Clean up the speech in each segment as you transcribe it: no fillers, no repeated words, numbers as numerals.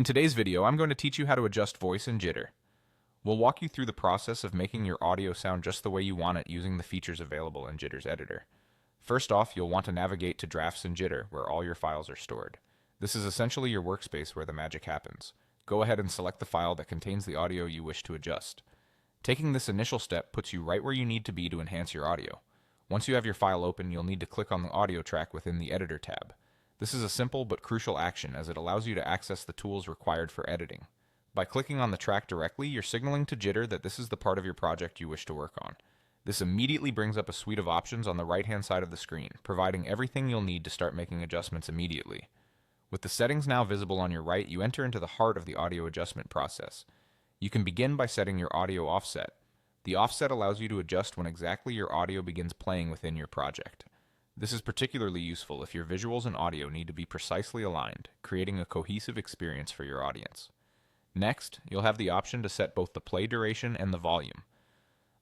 In today's video, I'm going to teach you how to adjust voice and jitter. We'll walk you through the process of making your audio sound just the way you want it using the features available in Jitter's editor. First off, you'll want to navigate to Drafts in Jitter, where all your files are stored. This is essentially your workspace where the magic happens. Go ahead and select the file that contains the audio you wish to adjust. Taking this initial step puts you right where you need to be to enhance your audio. Once you have your file open, you'll need to click on the audio track within the Editor tab. This is a simple but crucial action as it allows you to access the tools required for editing. By clicking on the track directly, you're signaling to Jitter that this is the part of your project you wish to work on. This immediately brings up a suite of options on the right-hand side of the screen, providing everything you'll need to start making adjustments immediately. With the settings now visible on your right, you enter into the heart of the audio adjustment process. You can begin by setting your audio offset. The offset allows you to adjust when exactly your audio begins playing within your project. This is particularly useful if your visuals and audio need to be precisely aligned, creating a cohesive experience for your audience. Next, you'll have the option to set both the play duration and the volume.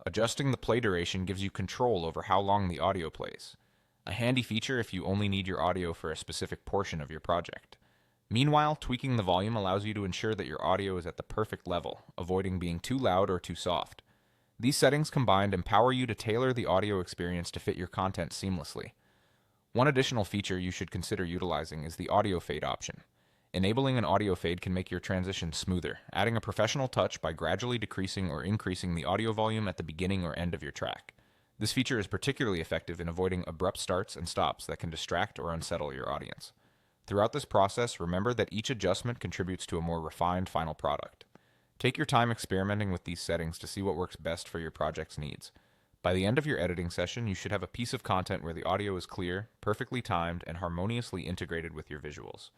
Adjusting the play duration gives you control over how long the audio plays, a handy feature if you only need your audio for a specific portion of your project. Meanwhile, tweaking the volume allows you to ensure that your audio is at the perfect level, avoiding being too loud or too soft. These settings combined empower you to tailor the audio experience to fit your content seamlessly. One additional feature you should consider utilizing is the audio fade option. Enabling an audio fade can make your transition smoother, adding a professional touch by gradually decreasing or increasing the audio volume at the beginning or end of your track. This feature is particularly effective in avoiding abrupt starts and stops that can distract or unsettle your audience. Throughout this process, remember that each adjustment contributes to a more refined final product. Take your time experimenting with these settings to see what works best for your project's needs. By the end of your editing session, you should have a piece of content where the audio is clear, perfectly timed, and harmoniously integrated with your visuals.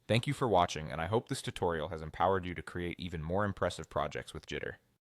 Thank you for watching, and I hope this tutorial has empowered you to create even more impressive projects with Jitter.